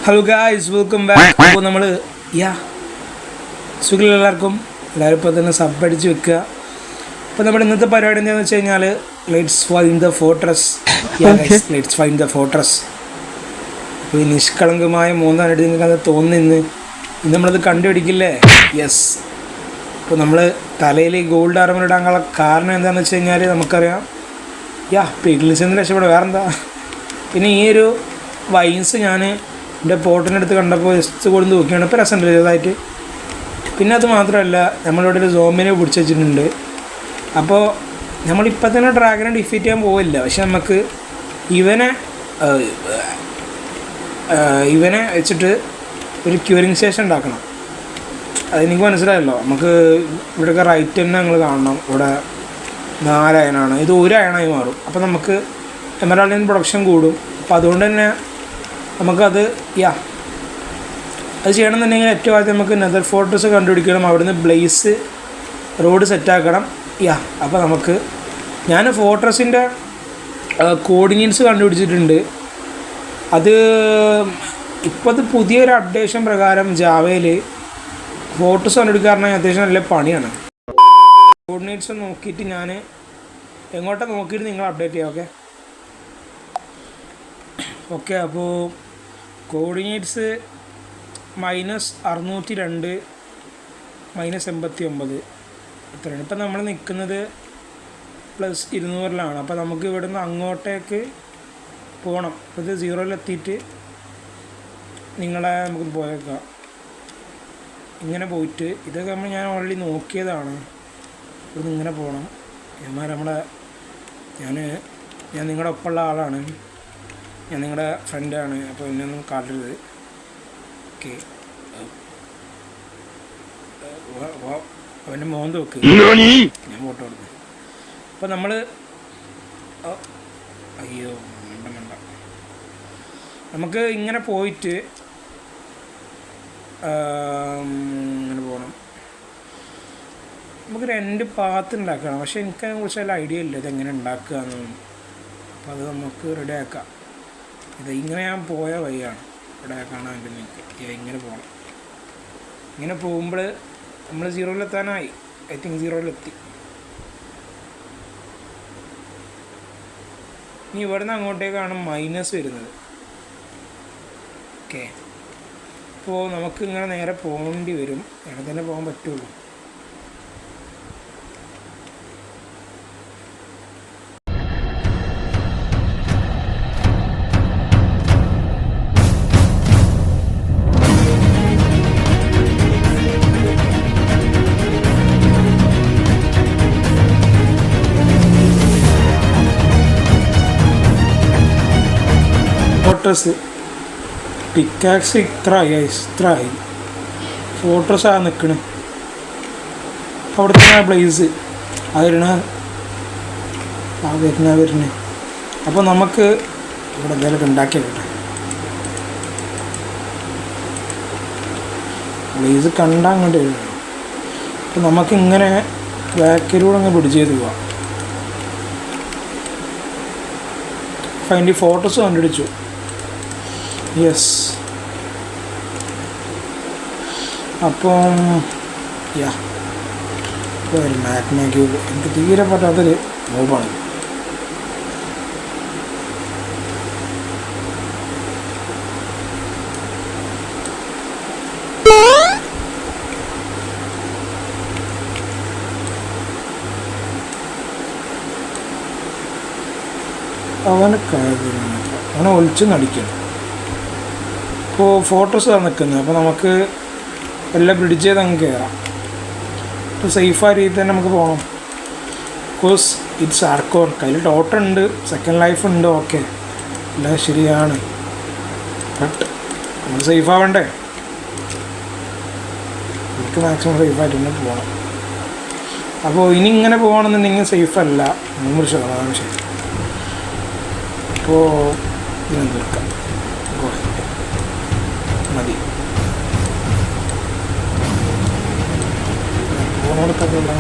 Hello guys, welcome back. അപ്പോൾ നമ്മൾ സുഖം എല്ലാവർക്കും ഇപ്പോൾ തന്നെ സബ് അടിച്ച് വെക്കുക. അപ്പോൾ നമ്മുടെ ഇന്നത്തെ പരിപാടി എന്താണെന്ന് വെച്ച് കഴിഞ്ഞാൽ let's find the fortress. Let's find the fortress. അപ്പോൾ ഈ നിഷ്കളങ്കമായ മൂന്നാനായിട്ട് നിങ്ങൾക്ക് അത് തോന്നുന്നു. ഇന്ന് നമ്മളത് കണ്ടുപിടിക്കില്ലേ? യെസ്. അപ്പോൾ നമ്മൾ തലയിൽ ഗോൾഡ് ആർമർ ഇടാനുള്ള കാരണം എന്താണെന്ന് വെച്ച് കഴിഞ്ഞാൽ നമുക്കറിയാം പിഗ്ലിസിൽ രക്ഷപ്പെടും, വേറെന്താ. പിന്നെ ഈ ഒരു വൈൻസ് ഞാൻ എൻ്റെ പോട്ടിനടുത്ത് കണ്ടപ്പോൾ ജസ്റ്റ് കൊടുത്ത് നോക്കിയാണ്. ഇപ്പോൾ രസമുണ്ട് ചെറുതായിട്ട്. പിന്നെ അത് മാത്രമല്ല, നമ്മളിവിടെ ഒരു സോംബിനെ പിടിച്ച് വെച്ചിട്ടുണ്ട്. അപ്പോൾ നമ്മളിപ്പോൾ തന്നെ ഡ്രാഗനെ ഡിഫീറ്റ് ചെയ്യാൻ പോവില്ല, പക്ഷെ നമുക്ക് ഇവനെ വെച്ചിട്ട് ഒരു ക്യൂറിങ് സ്റ്റേഷൻ ഉണ്ടാക്കണം. അതെനിക്ക് മനസ്സിലായല്ലോ. നമുക്ക് ഇവിടെയൊക്കെ റൈറ്റ് തന്നെ നിങ്ങൾ കാണണം. ഇവിടെ 4 അയണാണ്, ഇത് 1 അയണായി മാറും. അപ്പോൾ നമുക്ക് എമറാൾഡിൻ പ്രൊഡക്ഷൻ കൂടും. അപ്പോൾ അതുകൊണ്ട് തന്നെ നമുക്കത് അത് ചെയ്യണമെന്നുണ്ടെങ്കിൽ ഏറ്റവും ആദ്യം നമുക്ക് നെതർ ഫോർട്രസ് കണ്ടുപിടിക്കണം. അവിടുന്ന് ബ്ലേസ് റോഡ് സെറ്റാക്കണം. അപ്പോൾ നമുക്ക് ഞാൻ ഫോർട്രസിൻ്റെ കോർഡിനേറ്റ്സ് കണ്ടുപിടിച്ചിട്ടുണ്ട്. അത് ഇപ്പോൾ അത് പുതിയൊരു അപ്ഡേഷൻ പ്രകാരം ജാവയിൽ ഫോർട്രസ് കണ്ടുപിടിക്കാറുണ്ടെങ്കിൽ അത്യാവശ്യം നല്ല പണിയാണ്. കോർഡിനേറ്റ്സ് നോക്കിയിട്ട് ഞാൻ എങ്ങോട്ടാണ് നോക്കിയിട്ട് നിങ്ങൾ അപ്ഡേറ്റ് ചെയ്യാം. ഓക്കെ. അപ്പോൾ കോർഡിനേറ്റ്സ് -602 -89 ഇത്രയാണ്. ഇപ്പം നമ്മൾ നിൽക്കുന്നത് +200 അപ്പോൾ നമുക്ക് ഇവിടുന്ന് അങ്ങോട്ടേക്ക് പോകണം. അപ്പോൾ ഇത് 0-ലെത്തിയിട്ട് നമുക്ക് പോയേക്കാം. ഇങ്ങനെ പോയിട്ട് ഇതൊക്കെ ഞാൻ ഓൾറെഡി നോക്കിയതാണ്. ഇവിടുന്ന് ഇങ്ങനെ പോകണം. ഞാൻ നിങ്ങളുടെ ഒപ്പമുള്ള ആളാണ്, ഞാൻ നിങ്ങളുടെ ഫ്രണ്ടാണ്. അപ്പോൾ എന്നൊന്നും കാട്ടരുത്. ഓക്കെ. അവൻ്റെ മോന്ത് വെക്ക്, ഞാൻ ഫോട്ടോ കൊടുത്തു. അപ്പോൾ നമ്മൾ വേണ്ട നമുക്ക് ഇങ്ങനെ പോയിട്ട് ഇങ്ങനെ പോകണം. നമുക്ക് 2 പാത്ത് ഉണ്ടാക്കണം. പക്ഷേ എനിക്കതിനെ കുറിച്ച് വല്ല ഐഡിയ ഇല്ല ഇതെങ്ങനെ ഉണ്ടാക്കുക എന്നൊന്നും. അപ്പോൾ അത് നമുക്ക് റെഡി ആക്കാം. ഇങ്ങനെ ഞാൻ പോയ വഴിയാണ്. ഇവിടെ കാണാൻ എനിക്ക് ഇങ്ങനെ പോകണം. ഇങ്ങനെ പോകുമ്പോൾ നമ്മൾ 0-ലെത്താനായി. I think 0-ലെത്തി. ഇനി ഇവിടുന്ന് അങ്ങോട്ടേക്കാണ് മൈനസ് വരുന്നത്. ഓക്കെ. അപ്പോൾ നമുക്ക് ഇങ്ങനെ നേരെ പോകേണ്ടി വരും. അങ്ങനെ തന്നെ പോകാൻ പറ്റുള്ളൂ. ഫോർട്രസ് പിക്കാക്സ് ഇത്രയായി ഫോർട്രസ്സാണ് നിൽക്കണേ. അവിടുത്തെ പ്ലേസ് വരുന്നേ. അപ്പോൾ നമുക്ക് ഇവിടെ എന്തെങ്കിലുമൊക്കെ ഉണ്ടാക്കിയാട്ടെ. പ്ലേസ് കണ്ടാൽ അങ്ങോട്ട് വരണം. അപ്പോൾ നമുക്കിങ്ങനെ ബാക്കിലൂടെ അങ്ങ് പിടിച്ച് ചെയ്ത് പോവാം. ഫൈനലി ഫോട്ടോസ് കണ്ടുപിടിച്ചു. യെസ്. അപ്പം ഒരു മാഗ്ന ക്യൂബ് എനിക്ക് തീരെ പറ്റാത്തൊരു മൂവാണ്. അവനെ ഒളിച്ചു നടിക്കണം. ഇപ്പോൾ ഫോട്ടോസ് നിൽക്കുന്നത്. അപ്പോൾ നമുക്ക് എല്ലാം ബ്രിഡ്ജ് ചെയ്ത് അങ്ങ് കയറാം. ഇപ്പോൾ സേഫായ രീതിയിൽ തന്നെ നമുക്ക് പോകണം. ബിക്കോസ് ഇറ്റ്സ് ആർക്കോർ. കയ്യിൽ ടോട്ടൽ ഉണ്ട്, സെക്കൻഡ് ലൈഫ് ഉണ്ട്. ഓക്കെ, എല്ലാം ശരിയാണ്. ബട്ട് നമ്മൾ സേഫ് ആവണ്ടേ? നമുക്ക് മാക്സിമം സേഫായിട്ട് തന്നെ പോകണം. അപ്പോൾ ഇനി ഇങ്ങനെ പോകണമെന്നുണ്ടെങ്കിൽ സേഫല്ല, 100% ശരി. അപ്പോൾ ഇതിനെ തീർക്കാം. മതി. ഫോണെടുക്കാനുള്ള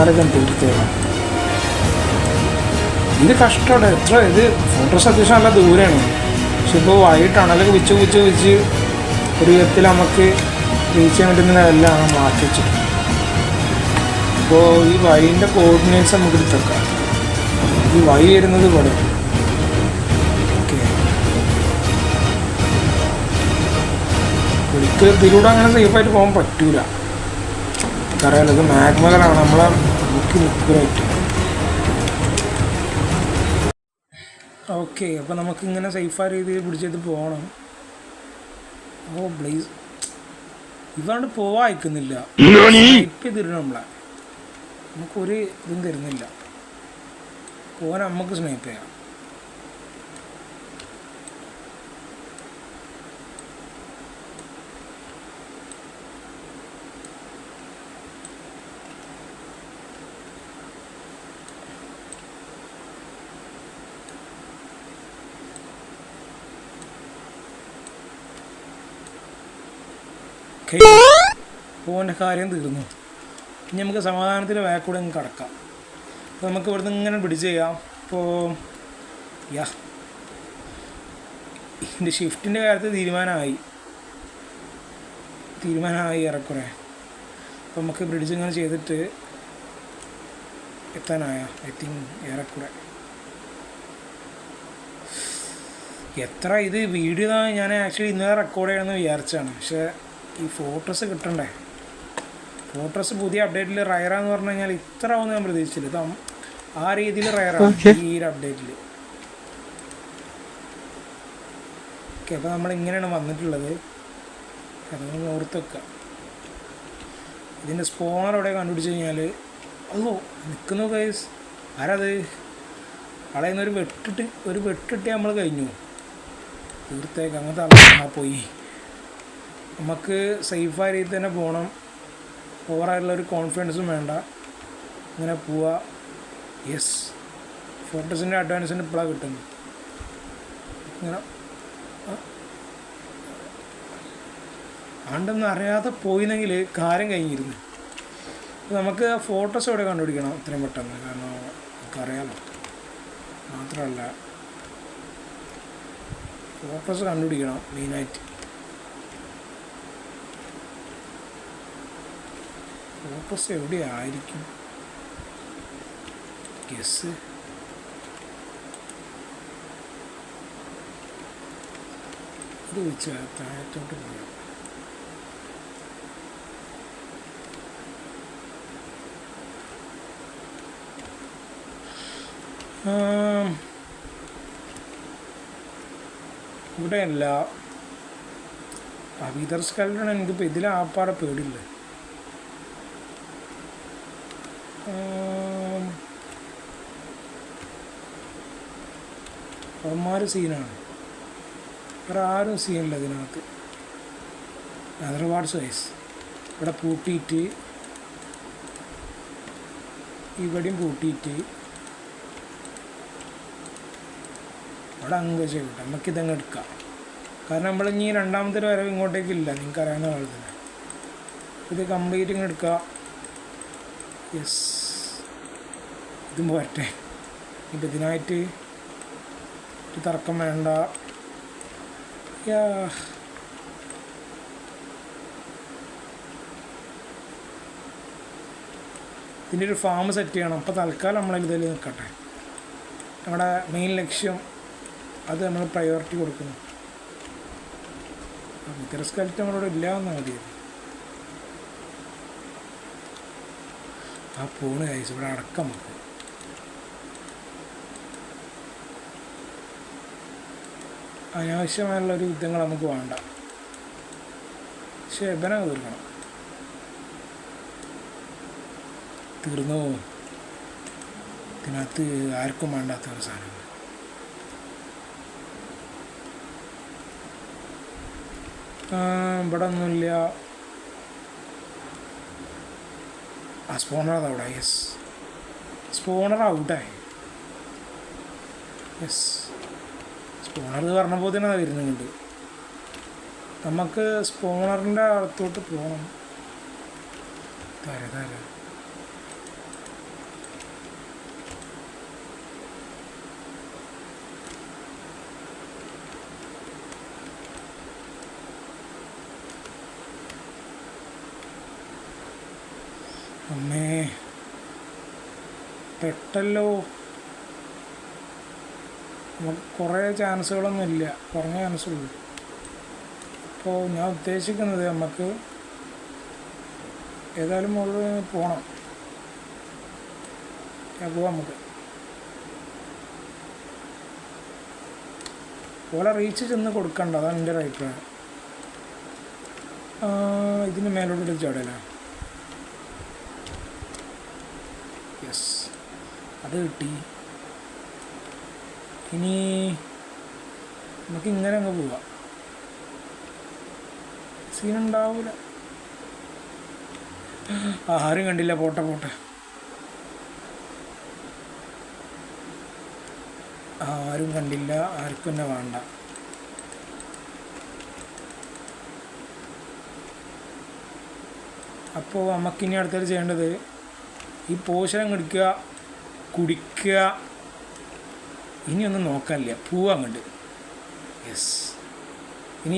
മാരകം തീർത്തേക്കാം. ഇത് കഷ്ടമാണ്. എത്ര ഇത് ഫോട്ടോസ് അത്യാവശ്യം നല്ല ദൂരമാണ്. പക്ഷെ ഇപ്പോൾ വൈകിട്ടാണല്ലോ വിച്ച് ഒരു വിധത്തിൽ നമുക്ക് റീച്ച് ചെയ്യാൻ പറ്റുന്നതെല്ലാം മാറ്റി വെച്ചിട്ട്. അപ്പോൾ ഈ വൈൻ്റെ കോർഡിനേറ്റ്സ് നമുക്ക് എടുത്തേക്കാം. ഈ വൈ വരുന്നത് ഇവിടെ. ഓക്കെ, ഇതിലൂടെ അങ്ങനെ സേഫായിട്ട് പോകാൻ പറ്റൂല. അറിയാലോ, ഇത് മാഗ്മകളാണ് നമ്മളെ ബുക്ക് നിൽക്കുമായിട്ട്. ഓക്കെ, അപ്പോൾ നമുക്കിങ്ങനെ സേഫായ രീതിയിൽ പിടിച്ചിട്ട് പോകണം. ഓ പ്ലീസ്, ഇതാണ്ട് പോവാൻ അയക്കുന്നില്ല. സ്നൈപ്പ് ചെയ്തിരുന്നു നമ്മളെ. നമുക്കൊരു ഇതും തരുന്നില്ല. പോകാൻ നമുക്ക് സ്നൈപ്പ് ചെയ്യാം. പോകേണ്ട കാര്യം തീർന്നു. ഇനി നമുക്ക് സമാധാനത്തിൽ വേക്കൂടെ അങ്ങ് കടക്കാം. അപ്പോൾ നമുക്ക് ഇവിടുന്ന് ഇങ്ങനെ പിടിച്ച് ചെയ്യാം. ഇപ്പോൾ എൻ്റെ ഷിഫ്റ്റിൻ്റെ കാര്യത്തിൽ തീരുമാനമായി ഏറെക്കുറെ. അപ്പോൾ നമുക്ക് ബ്രിഡ്ജ് ഇങ്ങനെ ചെയ്തിട്ട് എത്താനായ ഐ തിങ്ക് ഏറെക്കുറെ. എത്ര ഇത് വീഡിയോ ഞാൻ ആക്ച്വലി ഇന്നലെ റെക്കോർഡ് ചെയ്യണമെന്ന് വിചാരിച്ചാണ്. പക്ഷേ ഈ ഫോട്ടോസ് കിട്ടണ്ടേ. ഫോട്ടോസ് പുതിയ അപ്ഡേറ്റിൽ റയറാന്ന് പറഞ്ഞു കഴിഞ്ഞാൽ ഇത്ര ആവുമെന്ന് ഞാൻ പ്രതീക്ഷിച്ചില്ല. ഇത് ആ രീതിയിൽ റയറാണ് ഈ ഒരു അപ്ഡേറ്റിൽ. ഓക്കെ, അപ്പോൾ നമ്മളിങ്ങനെയാണ് വന്നിട്ടുള്ളത്. അതൊന്ന് ഓർത്ത് വെക്കുക. ഇതിൻ്റെ സ്പോണർ എവിടെ കണ്ടുപിടിച്ച് കഴിഞ്ഞാൽ അതോ നിൽക്കുന്നു ഗൈസ്. ആരത്? കളയുന്ന ഒരു വെട്ടിട്ട് നമ്മൾ കഴിഞ്ഞു. തീർത്തേക്ക് അങ്ങനത്തെ പോയി. നമുക്ക് സേഫായ രീതിയിൽ തന്നെ പോകണം. ഓവറായിട്ടുള്ളൊരു കോൺഫിഡൻസും വേണ്ട. ഇങ്ങനെ പോവുക. യെസ്, ഫോട്ടോസിൻ്റെ അഡ്വാൻസിന് ഇപ്പോഴാണ് കിട്ടുന്നത്. ഇങ്ങനെ ആണ്ടൊന്നും അറിയാതെ പോയിന്നെങ്കിൽ കാര്യം കഴിഞ്ഞിരുന്നു. നമുക്ക് ഫോട്ടോസ് എവിടെ കണ്ടുപിടിക്കണം ഇത്രയും പെട്ടെന്ന്. കാരണം നമുക്കറിയാമല്ലോ. മാത്രമല്ല ഫോട്ടോസ് കണ്ടുപിടിക്കണം മെയിനായിട്ട്. ഫോട്ടോസ് എവിടെയായിരിക്കും? ഗസ് ഇത് വെച്ചാൽ താഴത്തോട്ട് പോകാം. ഇവിടെയല്ല. വിതർ സ്കെൽട്ടൺ എനിക്കിപ്പോൾ ഇതിൽ ആപ്പാടെ പേടില്ല. അവന്മാർ സീനാണ്. വേറെ ആരും സീനില്ല ഇതിനകത്ത്. അതർവാർഡ്സ് വൈസ് ഇവിടെ പൂട്ടിയിട്ട് ഇവിടെയും പൂട്ടിയിട്ട് അവിടെ അങ്ങ് ചെയ്യട്ടെ. നമുക്കിതങ്ങ് എടുക്കാം. കാരണം നമ്മളിനി രണ്ടാമത്തെ വരവ് ഇങ്ങോട്ടേക്കില്ല. നിങ്ങൾക്ക് അറിയാവുന്ന പോലെ തന്നെ ഇത് കംപ്ലീറ്റ് ഇങ്ങ് എടുക്കുക. യെസ്, ഇതും പോരട്ടെ. ഇപ്പം ഇതിനായിട്ട് ഒരു തർക്കം വേണ്ട. ഇതിൻ്റെ ഒരു ഫാം സെറ്റ് ചെയ്യണം. അപ്പോൾ തൽക്കാലം നമ്മളിതിൽ നിൽക്കട്ടെ. നമ്മുടെ മെയിൻ ലക്ഷ്യം അത് നമ്മൾ പ്രയോറിറ്റി കൊടുക്കുന്നു. വിതർ സ്കെൽട്ടൺ നമ്മളോട് ഇല്ലാന്ന് മതി. ആ പോണ് കഴിച്ച് ഇവിടെ അടക്കം നമുക്ക് അനാവശ്യമായുള്ളൊരു യുദ്ധങ്ങൾ നമുക്ക് വേണ്ട. പക്ഷെ എബനെ തീർക്കണം. തീർന്നു. ഇതിനകത്ത് ആർക്കും വേണ്ടാത്ത ഒരു സാധനം. ഇവിടെ ഒന്നുമില്ല. ആ സ്പോണർ അതവിടെ. യെസ്, സ്പോണർ ഔട്ടായി. യെസ്, സ്പോണർ പറഞ്ഞപ്പോൾ തന്നെ വരുന്നുണ്ട്. നമുക്ക് സ്പോണറിൻ്റെ അടുത്തോട്ട് പോകണം. അമ്മേ പെട്ടല്ലോ. നമുക്ക് കുറേ ചാൻസുകളൊന്നും ഇല്ല, കുറഞ്ഞ ചാൻസുള്ളൂ. അപ്പോൾ ഞാൻ ഉദ്ദേശിക്കുന്നത് നമുക്ക് ഏതായാലും മുകളിൽ പോകണം. പോവാം നമുക്ക്. ഓളെ റീച്ച് ചെന്ന് കൊടുക്കണ്ട, അതാണ് എൻ്റെ ഒരു അഭിപ്രായം. ഇതിന് മേലോട്ട് ചാടല. യെസ്, അത് കിട്ടി. ഇനി നമുക്ക് ഇങ്ങനെ അങ്ങ് പോവാം, സീനുണ്ടാവൂല. ആരും കണ്ടില്ല, പോട്ടെ പോട്ടെ. ആരും കണ്ടില്ല, ആർക്കും തന്നെ വേണ്ട. അപ്പോൾ നമുക്കിനി അടുത്തത് ചെയ്യേണ്ടത് ഈ പോഷണം എടുക്കുക, കുടിക്കുക, ഇനിയൊന്നും നോക്കാനില്ല, പോവാൻ കണ്ട്. യെസ്, ഇനി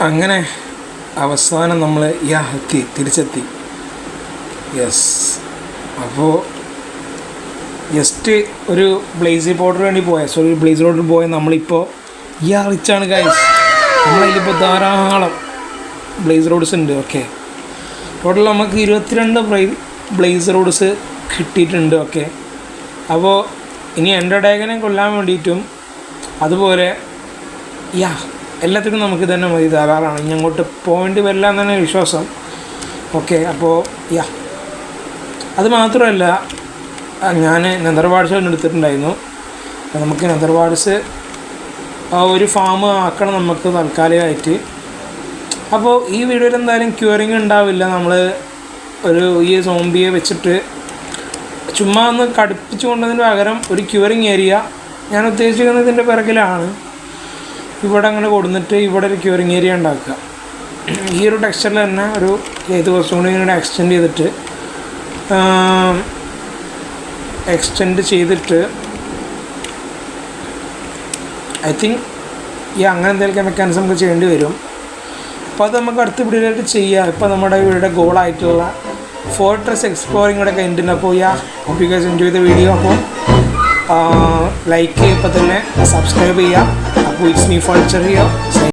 അങ്ങനെ അവസാനം നമ്മൾ തിരിച്ചെത്തി. യെസ്, അപ്പോൾ ജസ്റ്റ് ഒരു ബ്ലേസി പൗഡറിന് വേണ്ടി ബ്ലേസി പൗഡറിന് പോയ നമ്മളിപ്പോൾ റിച്ചാണ് ഗൈസ്. നമ്മളതിലിപ്പോൾ ധാരാളം ബ്ലേസ് റോഡ്സ് ഉണ്ട്. ഓക്കെ, ടോട്ടൽ നമുക്ക് 22 ബ്ലേസ് റോഡ്സ് കിട്ടിയിട്ടുണ്ട്. ഓക്കെ, അപ്പോൾ ഇനി എൻ്റെ ഡാഗനെ കൊല്ലാൻ വേണ്ടിയിട്ടും അതുപോലെ എല്ലാത്തിനും നമുക്ക് തന്നെ മതി, ധാരാളമാണ്. ഇനി അങ്ങോട്ട് പോയിൻ്റ് വരില്ല എന്ന് തന്നെ വിശ്വാസം. ഓക്കെ, അപ്പോൾ അത് മാത്രമല്ല, ഞാൻ നെതർവാർഡ്സ് എടുത്തിട്ടുണ്ടായിരുന്നു. അപ്പോൾ നമുക്ക് നെതർവാർഡ്സ് ഒരു ഫാം ആക്കണം നമുക്ക് താൽക്കാലികമായിട്ട്. അപ്പോൾ ഈ വീഡിയോയിൽ എന്തായാലും ക്യൂറിങ് ഉണ്ടാവില്ല. നമ്മൾ ഈ സോംബിയെ വെച്ചിട്ട് ചുമ്മാ ഒന്ന് കടുപ്പിച്ച് കൊണ്ടതിന് പകരം ഒരു ക്യൂറിങ് ഏരിയ ഞാൻ ഉദ്ദേശിക്കുന്നത് ഇതിൻ്റെ പിറകിലാണ്. ഇവിടെ അങ്ങനെ കൊടുത്തിട്ട് ഇവിടെ ഒരു ക്യൂറിങ് ഏരിയ ഉണ്ടാക്കുക. ഈ ഒരു ടെക്സ്ചറിൽ തന്നെ ഇത് കുറച്ചും കൂടി ഇങ്ങനെ എക്സ്റ്റെൻഡ് ചെയ്തിട്ട് ഐ തിങ്ക് അങ്ങനെ എന്തെങ്കിലും മെക്കാനിസം നമുക്ക് ചെയ്യേണ്ടി വരും. അപ്പോൾ അത് നമുക്ക് അടുത്ത വീഡിയോയിലായിട്ട് ചെയ്യാം. ഇപ്പോൾ നമ്മുടെ വീഡിയോയുടെ ഗോളായിട്ടുള്ള ഫോർട്രസ് എക്സ്പ്ലോറിംഗ് കൂടെ കഴിഞ്ഞിട്ടുണ്ട്. അപ്പോൾ hope you guys enjoy the video. അപ്പോൾ ലൈക്ക് ചെയ്യുമ്പോൾ തന്നെ സബ്സ്ക്രൈബ് ചെയ്യുക. അപ്പോൾ ഇറ്റ്സ് മീ ഫൾച്ചർ ഹിയർ.